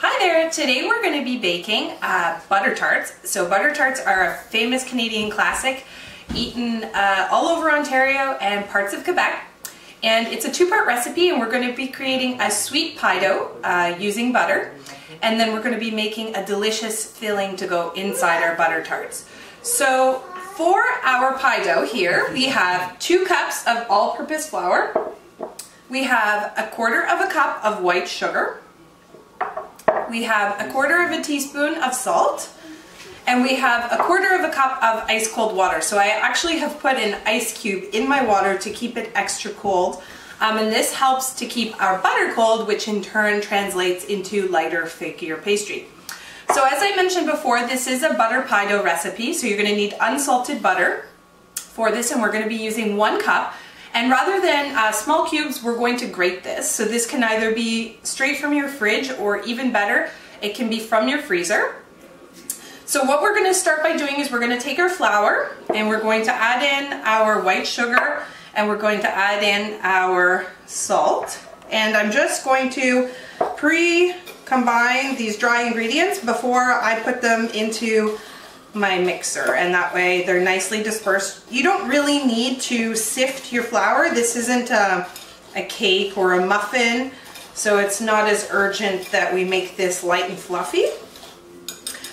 Hi there! Today we're going to be baking butter tarts. So butter tarts are a famous Canadian classic eaten all over Ontario and parts of Quebec. And it's a two-part recipe, and we're going to be creating a sweet pie dough using butter. And then we're going to be making a delicious filling to go inside our butter tarts. So for our pie dough here, we have 2 cups of all-purpose flour. We have 1/4 of a cup of white sugar. We have 1/4 of a teaspoon of salt, and we have 1/4 of a cup of ice cold water. So I actually have put an ice cube in my water to keep it extra cold, and this helps to keep our butter cold, which in turn translates into lighter, flakier pastry. So as I mentioned before, this is a butter pie dough recipe, so you're going to need unsalted butter for this, and we're going to be using 1 cup. And rather than small cubes, we're going to grate this. So this can either be straight from your fridge, or even better, it can be from your freezer. So what we're going to start by doing is we're going to take our flour and we're going to add in our white sugar, and we're going to add in our salt. And I'm just going to pre-combine these dry ingredients before I put them into my mixer, and that way they're nicely dispersed. You don't really need to sift your flour. This isn't a cake or a muffin, so it's not as urgent that we make this light and fluffy.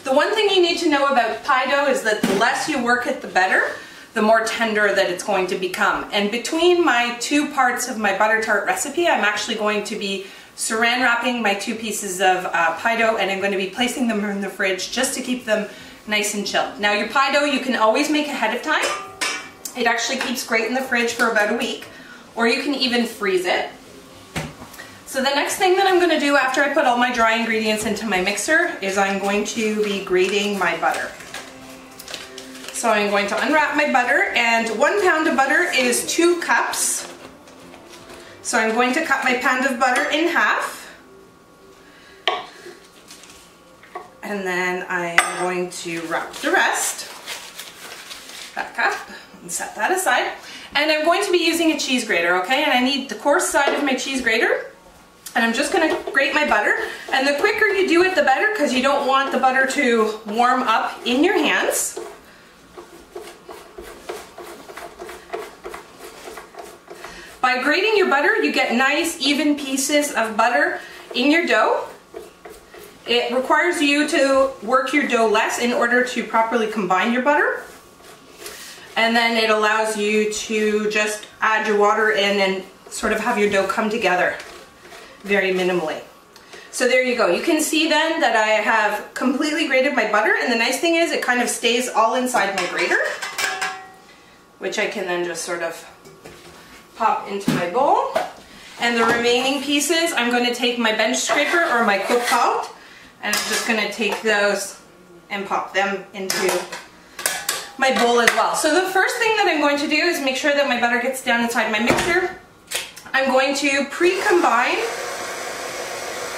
The one thing you need to know about pie dough is that the less you work it, the better, the more tender that it's going to become. And between my 2 parts of my butter tart recipe, I'm actually going to be saran wrapping my 2 pieces of pie dough, and I'm going to be placing them in the fridge just to keep them nice and chilled. Now your pie dough you can always make ahead of time. It actually keeps great in the fridge for about a week, or you can even freeze it. So the next thing that I'm going to do after I put all my dry ingredients into my mixer is I'm going to be grating my butter. So I'm going to unwrap my butter, and 1 pound of butter is 2 cups. So I'm going to cut my pound of butter in half. And then I'm going to wrap the rest back up and set that aside. And I'm going to be using a cheese grater, okay? And I need the coarse side of my cheese grater. And I'm just going to grate my butter. And the quicker you do it, the better, because you don't want the butter to warm up in your hands. By grating your butter, you get nice, even pieces of butter in your dough. It requires you to work your dough less in order to properly combine your butter. And then it allows you to just add your water in and sort of have your dough come together very minimally. So there you go. You can see then that I have completely grated my butter, and the nice thing is it kind of stays all inside my grater, which I can then just sort of pop into my bowl. And the remaining pieces, I'm going to take my bench scraper or my cooktop, and I'm just going to take those and pop them into my bowl as well. So the first thing that I'm going to do is make sure that my butter gets down inside my mixer. I'm going to pre-combine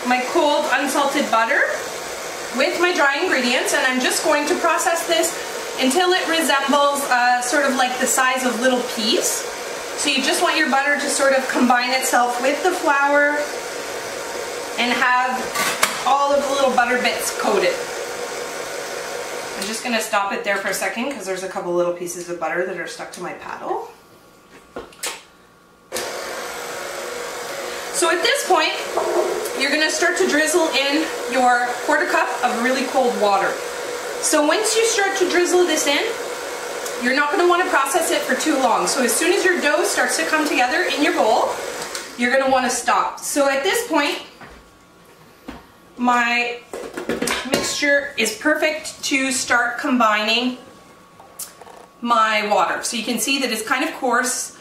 my cold unsalted butter with my dry ingredients, and I'm just going to process this until it resembles sort of like the size of little peas. So you just want your butter to sort of combine itself with the flour and have all of the little butter bits coated. I'm just going to stop it there for a second because there's a couple little pieces of butter that are stuck to my paddle. So at this point, you're going to start to drizzle in your 1/4 cup of really cold water. So once you start to drizzle this in, you're not going to want to process it for too long. So as soon as your dough starts to come together in your bowl, you're going to want to stop. So at this point, my mixture is perfect to start combining my water. So you can see that it's kind of coarse.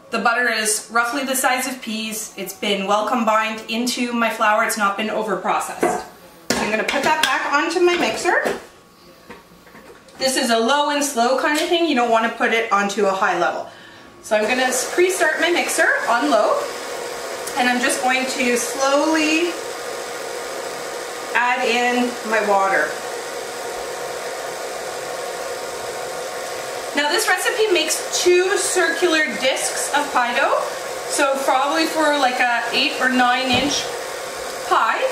The butter is roughly the size of peas. It's been well combined into my flour. It's not been over processed. So I'm going to put that back onto my mixer. This is a low and slow kind of thing. You don't want to put it onto a high level. So I'm going to pre-start my mixer on low, and I'm just going to slowly add in my water. Now this recipe makes 2 circular discs of pie dough, so probably for like a 8 or 9 inch pie,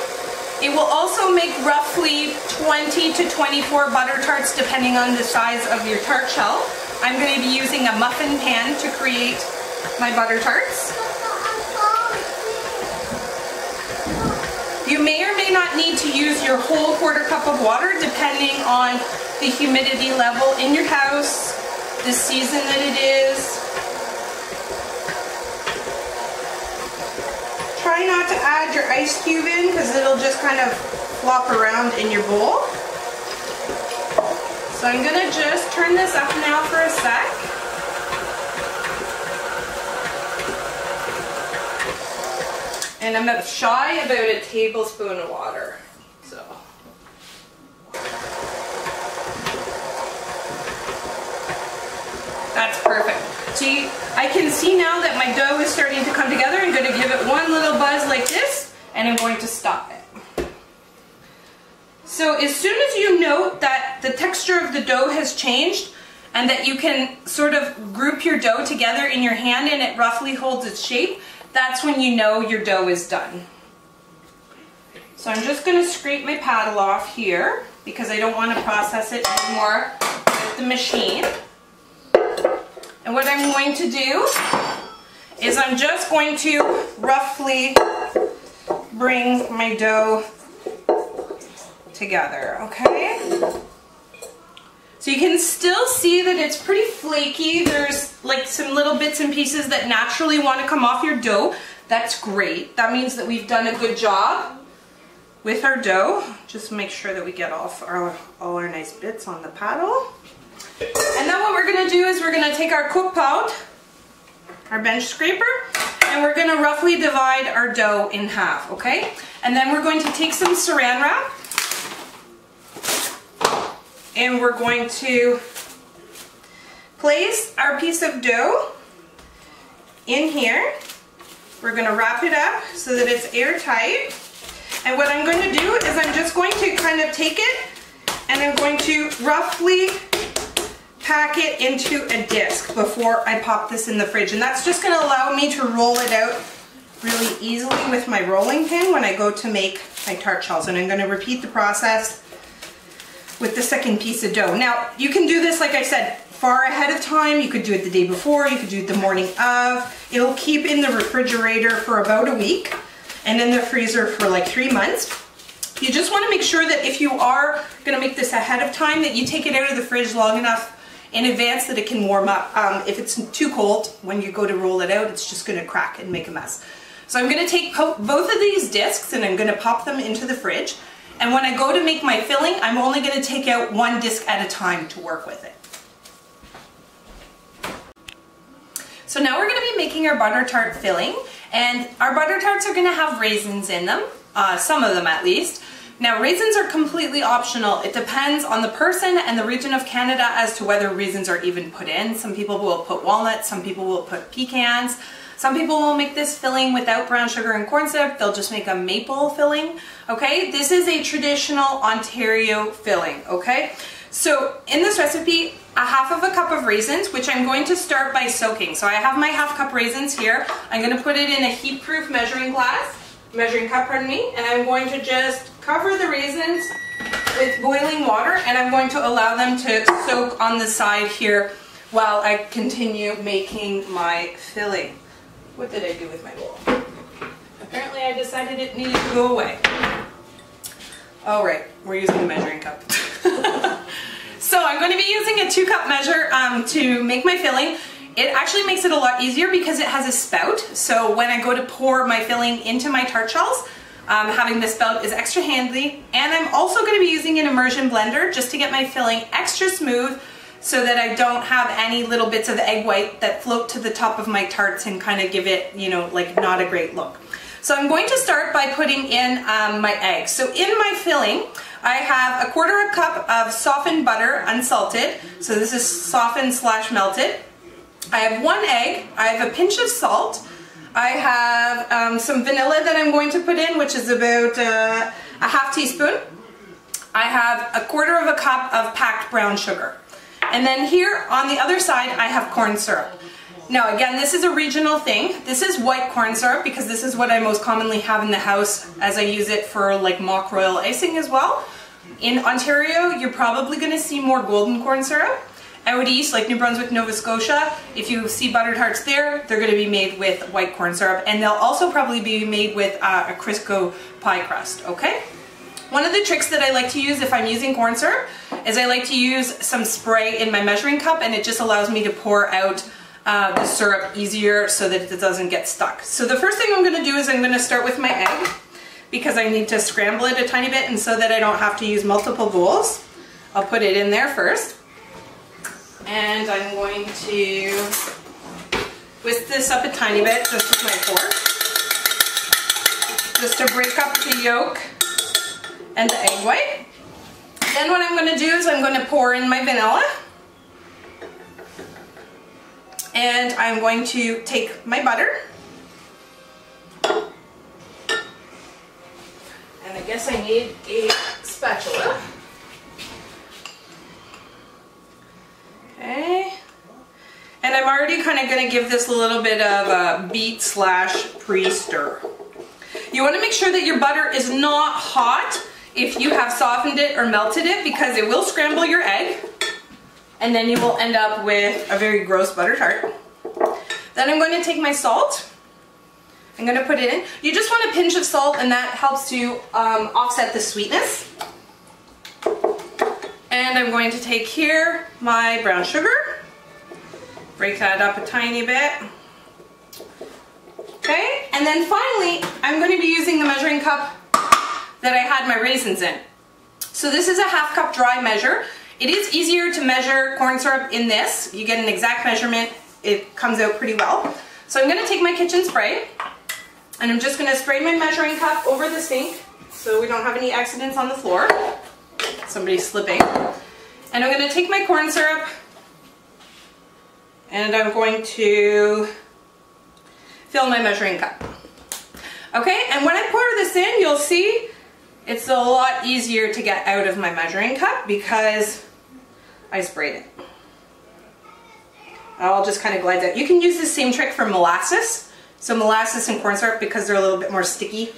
It will also make roughly 20 to 24 butter tarts depending on the size of your tart shell. I'm going to be using a muffin pan to create my butter tarts. You may or may not need to use your whole quarter cup of water depending on the humidity level in your house, the season that it is. Try not to add your ice cube in because it'll just kind of flop around in your bowl. So I'm going to just turn this up now for a sec. And I'm shy about a tablespoon of water. So. That's perfect. See, I can see now that my dough is starting to come together. I'm going to give it one little buzz like this, and I'm going to stop it. So as soon as you note that the texture of the dough has changed, and that you can sort of group your dough together in your hand and it roughly holds its shape, that's when you know your dough is done. So I'm just going to scrape my paddle off here because I don't want to process it anymore with the machine. And what I'm going to do is I'm just going to roughly bring my dough together, okay? So you can still see that it's pretty flaky. There's like some little bits and pieces that naturally want to come off your dough. That's great. That means that we've done a good job with our dough. Just make sure that we get off all our nice bits on the paddle. And then what we're going to do is we're going to take our cook pot, our bench scraper, and we're going to roughly divide our dough in half, okay? And then we're going to take some saran wrap, and we're going to place our piece of dough in here. We're going to wrap it up so that it's airtight. And what I'm going to do is I'm just going to kind of take it and I'm going to roughly pack it into a disc before I pop this in the fridge. And that's just going to allow me to roll it out really easily with my rolling pin when I go to make my tart shells. And I'm going to repeat the process with the second piece of dough. Now, you can do this, like I said, far ahead of time. You could do it the day before, you could do it the morning of. It'll keep in the refrigerator for about a week and in the freezer for like 3 months. You just want to make sure that if you are going to make this ahead of time, that you take it out of the fridge long enough in advance that it can warm up. If it's too cold, when you go to roll it out, it's just going to crack and make a mess. So I'm going to take both of these discs and I'm going to pop them into the fridge. And when I go to make my filling, I'm only going to take out one disc at a time to work with it. So now we're going to be making our butter tart filling, and our butter tarts are going to have raisins in them, some of them at least. Now raisins are completely optional. It depends on the person and the region of Canada as to whether raisins are even put in. Some people will put walnuts, some people will put pecans. Some people will make this filling without brown sugar and corn syrup. They'll just make a maple filling, okay? This is a traditional Ontario filling, okay? So in this recipe, a half of a cup of raisins, which I'm going to start by soaking. So I have my half cup raisins here. I'm going to put it in a heat-proof measuring cup, pardon me, and I'm going to just cover the raisins with boiling water, and I'm going to allow them to soak on the side here while I continue making my filling. What did I do with my bowl? Apparently I decided it needed to go away. All right, we're using a measuring cup. So I'm going to be using a 2-cup measure to make my filling. It actually makes it a lot easier because it has a spout. So when I go to pour my filling into my tart shells, having the spout is extra handy. And I'm also going to be using an immersion blender just to get my filling extra smooth, so that I don't have any little bits of egg white that float to the top of my tarts and kind of give it, you know, like not a great look. So I'm going to start by putting in my eggs. So in my filling, I have a 1/4 cup of softened butter, unsalted. So this is softened / melted. I have 1 egg. I have a pinch of salt. I have some vanilla that I'm going to put in, which is about a ½ teaspoon. I have a 1/4 cup of packed brown sugar. And then here on the other side, I have corn syrup. Now again, this is a regional thing. This is white corn syrup because this is what I most commonly have in the house as I use it for like mock royal icing as well. In Ontario, you're probably going to see more golden corn syrup. Out east, like New Brunswick, Nova Scotia, if you see butter tarts there, they're going to be made with white corn syrup, and they'll also probably be made with a Crisco pie crust, okay? One of the tricks that I like to use if I'm using corn syrup is I like to use some spray in my measuring cup, and it just allows me to pour out the syrup easier so that it doesn't get stuck. So the first thing I'm going to do is I'm going to start with my egg, because I need to scramble it a tiny bit, and so that I don't have to use multiple bowls, I'll put it in there first. And I'm going to whisk this up a tiny bit just with my fork, just to break up the yolk and the egg white. Then what I'm going to do is I'm going to pour in my vanilla, and I'm going to take my butter, and I guess I need a spatula. Okay, and I'm already kind of going to give this a little bit of a beat / pre-stir. You want to make sure that your butter is not hot if you have softened it or melted it, because it will scramble your egg and then you will end up with a very gross butter tart. Then I'm going to take my salt. I'm going to put it in. You just want a pinch of salt, and that helps to offset the sweetness. And I'm going to take here my brown sugar, break that up a tiny bit. Okay, and then finally I'm going to be using the measuring cup that I had my raisins in. So this is a ½ cup dry measure. It is easier to measure corn syrup in this. You get an exact measurement, it comes out pretty well. So I'm going to take my kitchen spray, and I'm just going to spray my measuring cup over the sink so we don't have any accidents on the floor. Somebody's slipping. And I'm going to take my corn syrup, and I'm going to fill my measuring cup. Okay, and when I pour this in, you'll see it's a lot easier to get out of my measuring cup because I sprayed it. It all just kind of glides out. You can use the same trick for molasses. So molasses and corn syrup, because they're a little bit more sticky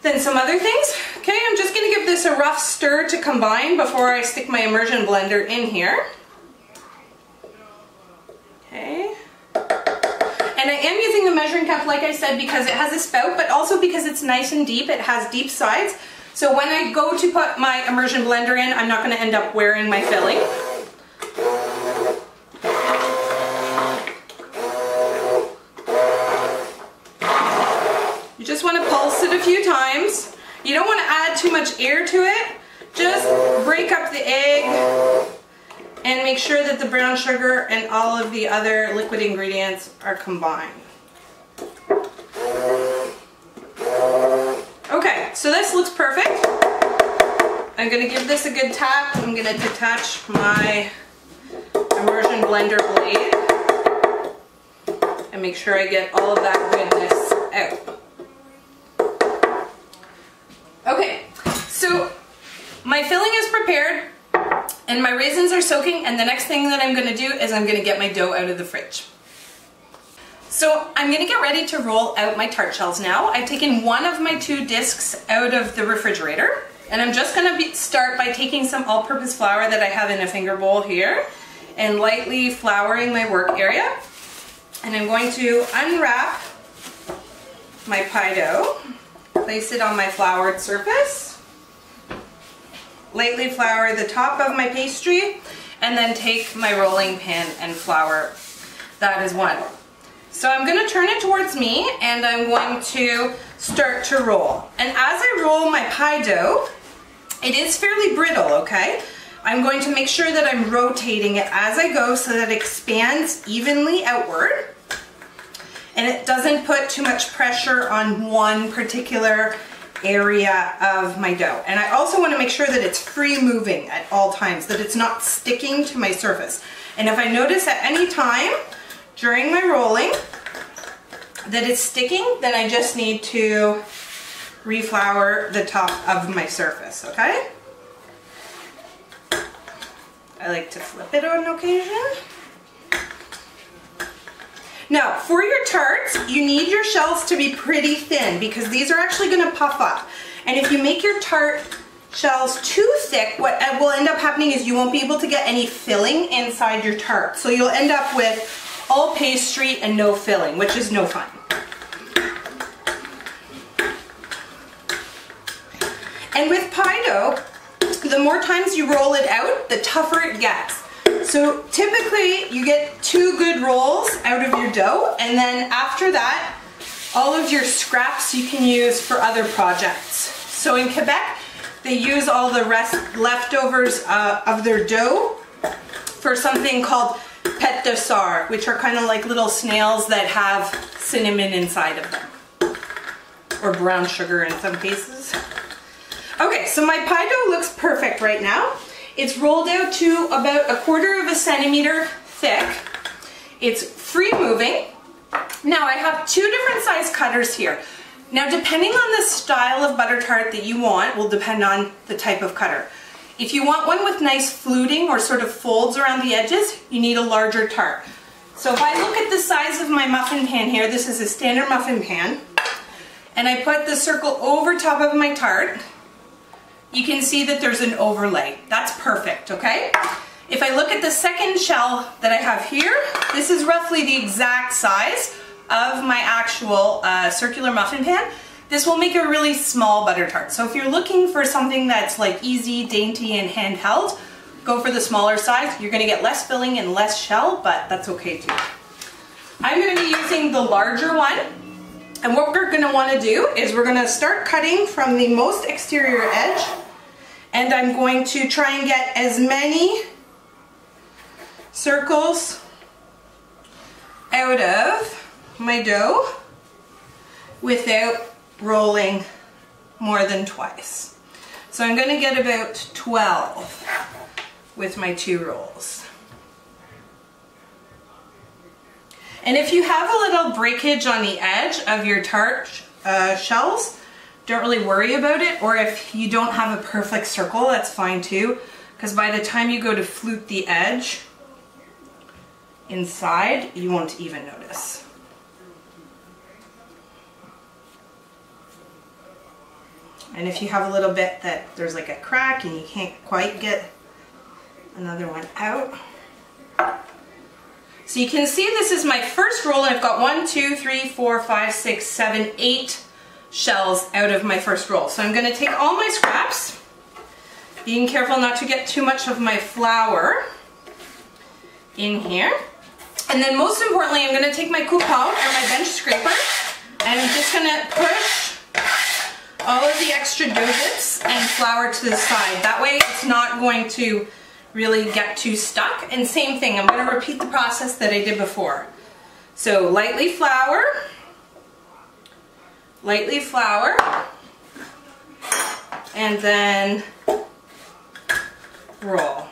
than some other things. Okay, I'm just going to give this a rough stir to combine before I stick my immersion blender in here. Okay. And I am using the measuring cup, like I said, because it has a spout, but also because it's nice and deep. It has deep sides. So when I go to put my immersion blender in, I'm not going to end up wearing my filling. You just want to pulse it a few times. You don't want to add too much air to it. Just break up the egg and make sure that the brown sugar and all of the other liquid ingredients are combined. Okay, so this looks perfect. I'm going to give this a good tap. I'm going to detach my immersion blender blade and make sure I get all of that goodness out. Okay, so my filling is prepared and my raisins are soaking, and the next thing that I'm going to do is I'm going to get my dough out of the fridge. So I'm going to get ready to roll out my tart shells now. I've taken one of my 2 discs out of the refrigerator, and I'm just going to start by taking some all-purpose flour that I have in a finger bowl here and lightly flouring my work area. And I'm going to unwrap my pie dough, place it on my floured surface, lightly flour the top of my pastry, and then take my rolling pin and flour that as one. So I'm going to turn it towards me, and I'm going to start to roll. And as I roll my pie dough, it is fairly brittle, okay? I'm going to make sure that I'm rotating it as I go so that it expands evenly outward, and it doesn't put too much pressure on one particular area of my dough. And I also want to make sure that it's free moving at all times, that it's not sticking to my surface. And if I notice at any time during my rolling that it's sticking, then I just need to reflour the top of my surface, okay? I like to flip it on occasion. Now, for your tarts, you need your shells to be pretty thin because these are actually going to puff up. And if you make your tart shells too thick, what will end up happening is you won't be able to get any filling inside your tart. So you'll end up with all pastry and no filling, which is no fun. And with pie dough, the more times you roll it out, the tougher it gets. So typically you get 2 good rolls out of your dough, and then after that, all of your scraps you can use for other projects. So in Quebec, they use all the leftovers of their dough for something called pet de sar, which are kind of like little snails that have cinnamon inside of them, or brown sugar in some cases. Okay, so my pie dough looks perfect right now. It's rolled out to about 1/4 centimeter thick. It's free moving. Now I have 2 different size cutters here. Now depending on the style of butter tart that you want will depend on the type of cutter. If you want one with nice fluting or sort of folds around the edges, you need a larger tart. So if I look at the size of my muffin pan here, this is a standard muffin pan, and I put the circle over top of my tart, you can see that there's an overlay. That's perfect, okay? If I look at the second shell that I have here, this is roughly the exact size of my actual circular muffin pan. This will make a really small butter tart. So if you're looking for something that's like easy, dainty, and handheld, go for the smaller size. You're gonna get less filling and less shell, but that's okay too. I'm gonna be using the larger one. And what we're gonna wanna do is we're gonna start cutting from the most exterior edge, and I'm going to try and get as many circles out of my dough without rolling more than twice. So I'm gonna get about 12 with my 2 rolls. And if you have a little breakage on the edge of your tart shells, don't really worry about it. Or if you don't have a perfect circle, that's fine too, because by the time you go to flute the edge inside, you won't even notice. And if you have a little bit that there's like a crack and you can't quite get another one out. So you can see this is my first roll, and I've got 1, 2, 3, 4, 5, 6, 7, 8 shells out of my first roll. So I'm gonna take all my scraps, being careful not to get too much of my flour in here. And then most importantly, I'm gonna take my coupon or my bench scraper, and I'm just gonna push all of the extra dough bits and flour to the side. That way it's not going to really get too stuck. And same thing, I'm going to repeat the process that I did before. So lightly flour, and then roll.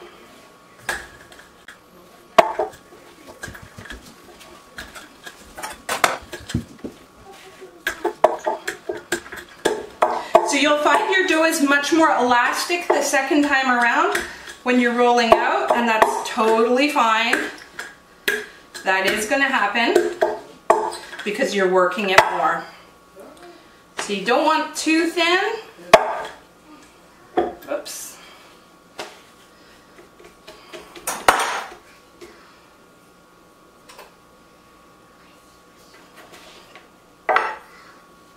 So you'll find your dough is much more elastic the second time around when you're rolling out, and that's totally fine. That is going to happen because you're working it more. So you don't want too thin. Oops.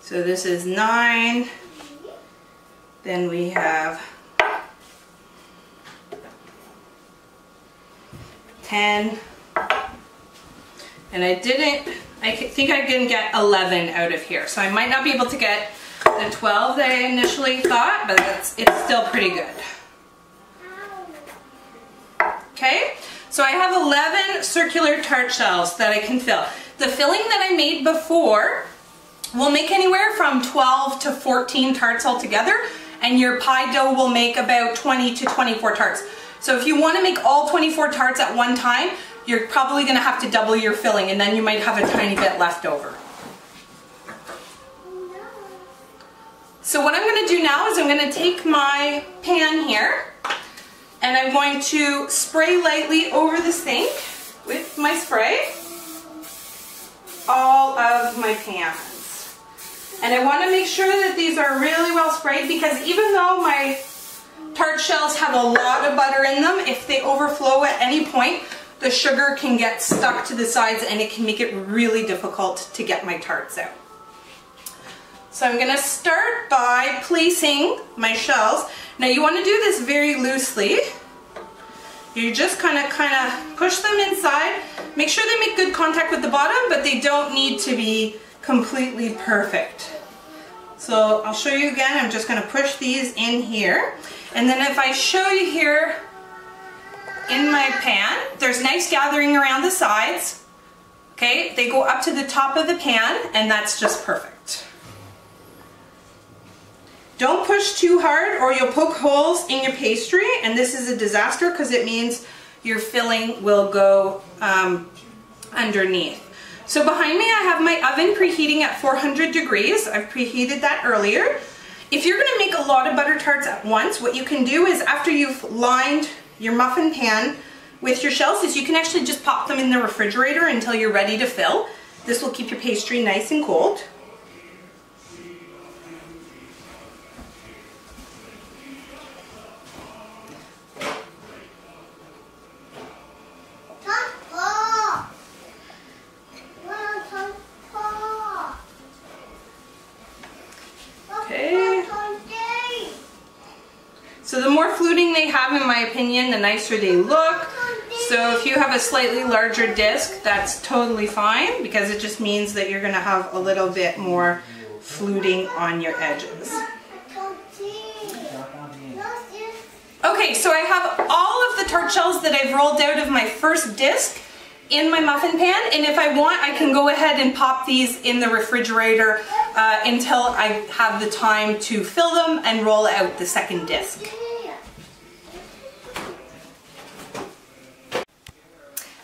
So this is 9. Then we have 10, and I think I can get 11 out of here. So I might not be able to get the 12 that I initially thought, but it's still pretty good. Okay, so I have 11 circular tart shells that I can fill. The filling that I made before will make anywhere from 12 to 14 tarts altogether, and your pie dough will make about 20 to 24 tarts. So if you want to make all 24 tarts at one time, you're probably going to have to double your filling, and then you might have a tiny bit left over. So what I'm going to do now is I'm going to take my pan here, and I'm going to spray lightly over the sink with my spray. all of my pans. And I want to make sure that these are really well sprayed, because even though my tart shells have a lot of butter in them, if they overflow at any point, the sugar can get stuck to the sides and it can make it really difficult to get my tarts out. So I'm going to start by placing my shells. Now you want to do this very loosely. You just kind of push them inside. Make sure they make good contact with the bottom, but they don't need to be completely perfect. So I'll show you again. I'm just going to push these in here. And then if I show you here in my pan, there's nice gathering around the sides. Okay, they go up to the top of the pan, and that's just perfect. Don't push too hard or you'll poke holes in your pastry, and this is a disaster because it means your filling will go underneath. So behind me I have my oven preheating at 400 degrees. I've preheated that earlier. If you're going to make a lot of butter tarts at once, what you can do is after you've lined your muffin pan with your shells is you can actually just pop them in the refrigerator until you're ready to fill. This will keep your pastry nice and cold. So the more fluting they have, in my opinion, the nicer they look. So if you have a slightly larger disc, that's totally fine, because it just means that you're going to have a little bit more fluting on your edges. Okay, so I have all of the tart shells that I've rolled out of my first disc in my muffin pan, and if I want, I can go ahead and pop these in the refrigerator until I have the time to fill them and roll out the second disc.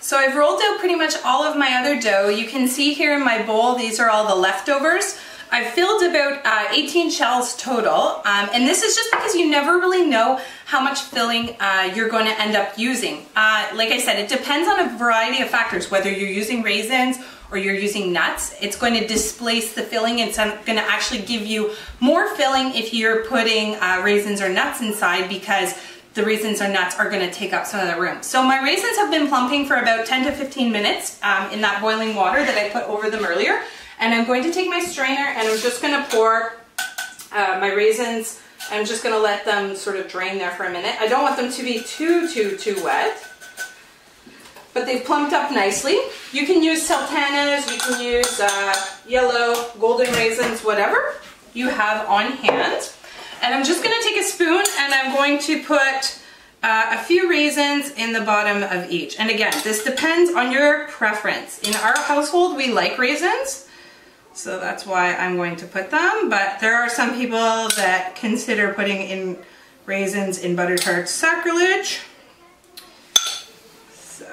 So I've rolled out pretty much all of my other dough. You can see here in my bowl, these are all the leftovers. I've filled about 18 shells total, and this is just because you never really know how much filling you're going to end up using. Like I said, it depends on a variety of factors, whether you're using raisins or you're using nuts. It's going to displace the filling. It's going to actually give you more filling if you're putting raisins or nuts inside, because the raisins or nuts are going to take up some of the room. So my raisins have been plumping for about 10 to 15 minutes in that boiling water that I put over them earlier. And I'm going to take my strainer and I'm just going to pour my raisins. I'm just going to let them sort of drain there for a minute. I don't want them to be too wet, but they've plumped up nicely. You can use sultanas, you can use yellow, golden raisins, whatever you have on hand. And I'm just going to take a spoon and I'm going to put a few raisins in the bottom of each. And again, this depends on your preference. In our household, we like raisins, so that's why I'm going to put them. But there are some people that consider putting in raisins in butter tarts sacrilege. So,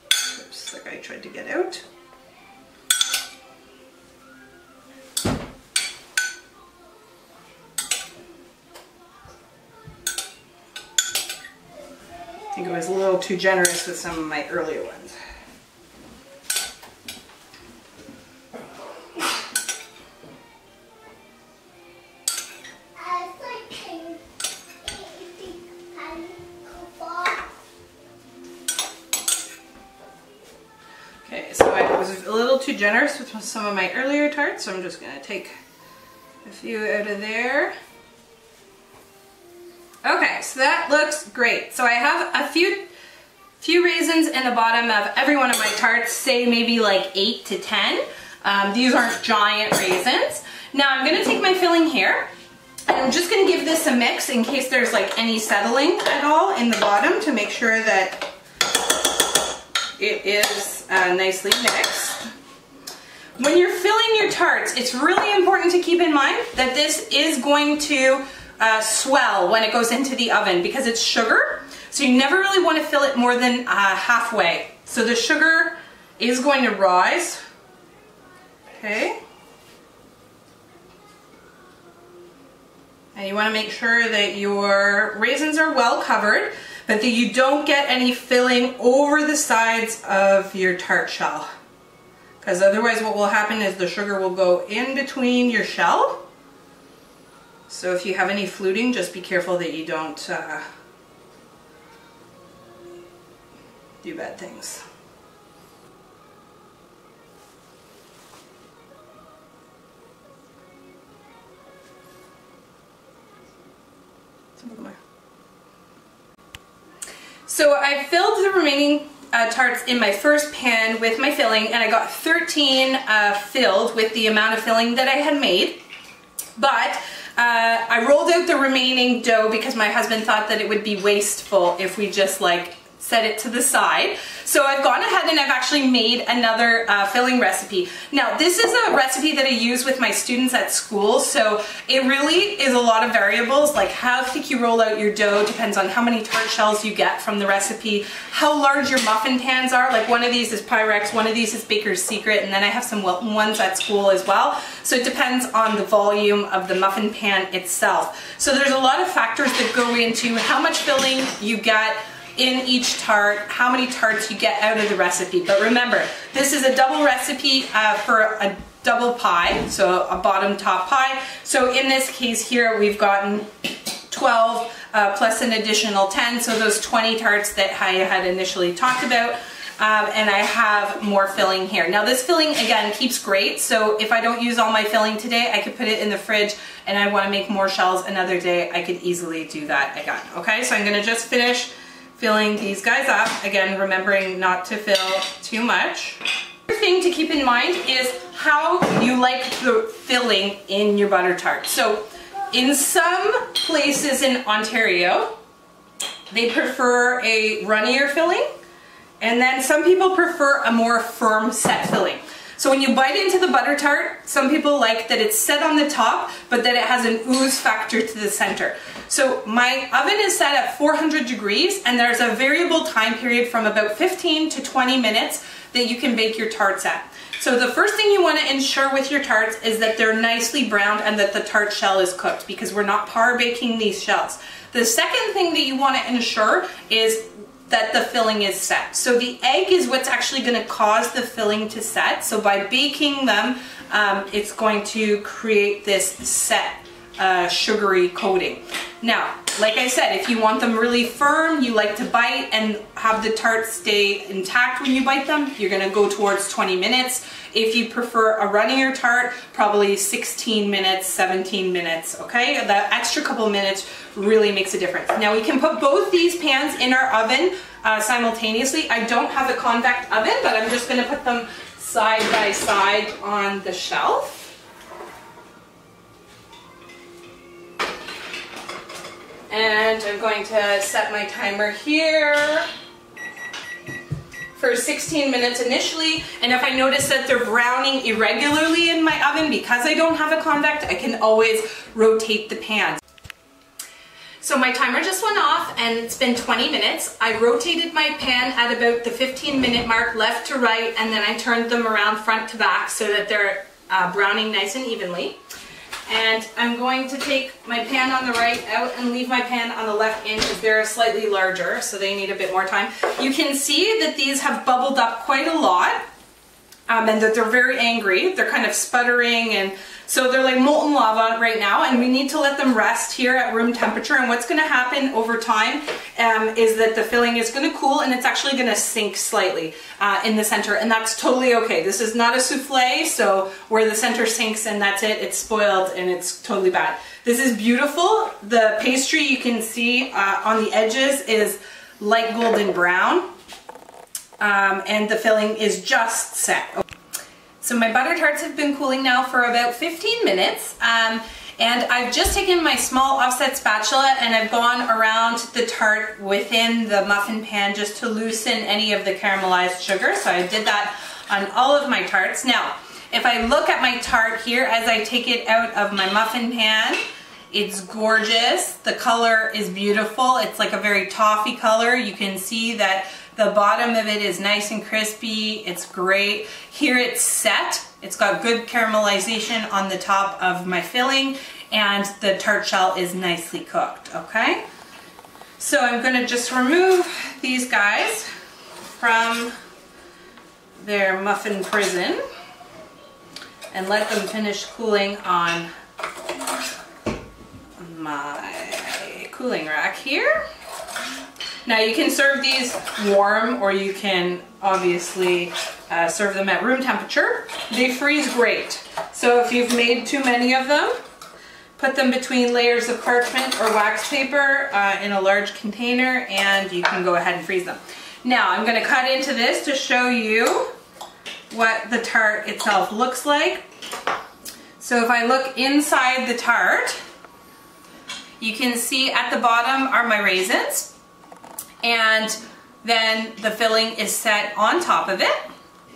oops, like I tried to get out. I think I was a little too generous with some of my earlier ones. Okay, so I was a little too generous with some of my earlier tarts, so I'm just going to take a few out of there. Okay, so that looks great. So I have a few raisins in the bottom of every one of my tarts, say maybe like 8 to 10. These aren't giant raisins. Now I'm going to take my filling here, and I'm just going to give this a mix in case there's like any settling at all in the bottom to make sure that it is nicely mixed. When you're filling your tarts, it's really important to keep in mind that this is going to swell when it goes into the oven because it's sugar, so you never really want to fill it more than halfway. So the sugar is going to rise. Okay. And you want to make sure that your raisins are well covered, but that you don't get any filling over the sides of your tart shell, because otherwise what will happen is the sugar will go in between your shell. So if you have any fluting, just be careful that you don't do bad things. So I filled the remaining tarts in my first pan with my filling, and I got 13 filled with the amount of filling that I had made. But I rolled out the remaining dough because my husband thought that it would be wasteful if we just like set it to the side. So I've gone ahead and I've actually made another filling recipe. Now this is a recipe that I use with my students at school, so it really is a lot of variables, like how thick you roll out your dough depends on how many tart shells you get from the recipe, how large your muffin pans are, like one of these is Pyrex, one of these is Baker's Secret, and then I have some Wilton ones at school as well. So it depends on the volume of the muffin pan itself. So there's a lot of factors that go into how much filling you get in each tart, how many tarts you get out of the recipe. But remember, this is a double recipe for a double pie, so a bottom top pie. So in this case here, we've gotten 12 plus an additional 10, so those 20 tarts that I had initially talked about. And I have more filling here. Now this filling, again, keeps great, so if I don't use all my filling today, I could put it in the fridge, and I want to make more shells another day, I could easily do that again. Okay, so I'm going to just finish filling these guys up. Again, remembering not to fill too much. Another thing to keep in mind is how you like the filling in your butter tart. So in some places in Ontario, they prefer a runnier filling, and then some people prefer a more firm set filling. So when you bite into the butter tart, some people like that it's set on the top, but that it has an ooze factor to the center. So my oven is set at 400 degrees, and there's a variable time period from about 15 to 20 minutes that you can bake your tarts at. So the first thing you want to ensure with your tarts is that they're nicely browned and that the tart shell is cooked, because we're not par baking these shells. The second thing that you want to ensure is that the filling is set. So the egg is what's actually going to cause the filling to set. So by baking them, it's going to create this set sugary coating. Now, like I said, if you want them really firm, you like to bite and have the tart stay intact when you bite them, you're going to go towards 20 minutes. If you prefer a runnier tart, probably 16 minutes, 17 minutes, okay? That extra couple minutes really makes a difference. Now we can put both these pans in our oven simultaneously. I don't have a convex oven, but I'm just going to put them side by side on the shelf. And I'm going to set my timer here for 16 minutes initially, and if I notice that they're browning irregularly in my oven because I don't have a convex, I can always rotate the pans. So my timer just went off and it's been 20 minutes. I rotated my pan at about the 15-minute mark left to right, and then I turned them around front to back so that they're browning nice and evenly. And I'm going to take my pan on the right out and leave my pan on the left in because they're slightly larger, so they need a bit more time. You can see that these have bubbled up quite a lot, and that they're very angry. They're kind of sputtering, and so they're like molten lava right now, and we need to let them rest here at room temperature. And what's going to happen over time is that the filling is going to cool, and it's actually going to sink slightly in the center, and that's totally okay. This is not a souffle, so where the center sinks and that's it, it's spoiled and it's totally bad. This is beautiful. The pastry, you can see on the edges, is light golden brown, and the filling is just set. So my butter tarts have been cooling now for about 15 minutes, and I've just taken my small offset spatula and I've gone around the tart within the muffin pan just to loosen any of the caramelized sugar. So I did that on all of my tarts. Now, if I look at my tart here as I take it out of my muffin pan, it's gorgeous. The color is beautiful. It's like a very toffee color. You can see that the bottom of it is nice and crispy. It's great. Here it's set. It's got good caramelization on the top of my filling, and the tart shell is nicely cooked, okay? So I'm gonna just remove these guys from their muffin prison. and let them finish cooling on my cooling rack here. Now you can serve these warm, or you can obviously serve them at room temperature. They freeze great. So if you've made too many of them, put them between layers of parchment or wax paper in a large container, and you can go ahead and freeze them. Now I'm going to cut into this to show you what the tart itself looks like. So if I look inside the tart, you can see at the bottom are my raisins, and then the filling is set on top of it.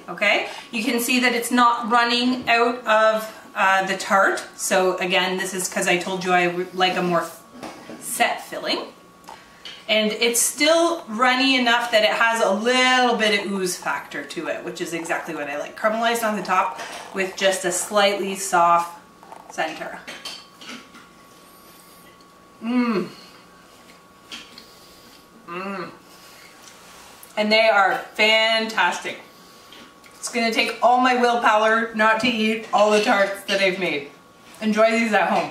Okay, you can see that it's not running out of the tart. So again, this is because I told you I like a more set filling. And it's still runny enough that it has a little bit of ooze factor to it, which is exactly what I like. Caramelized on the top with just a slightly soft center. Mmm. Mmm. And they are fantastic. It's gonna take all my willpower not to eat all the tarts that I've made. Enjoy these at home.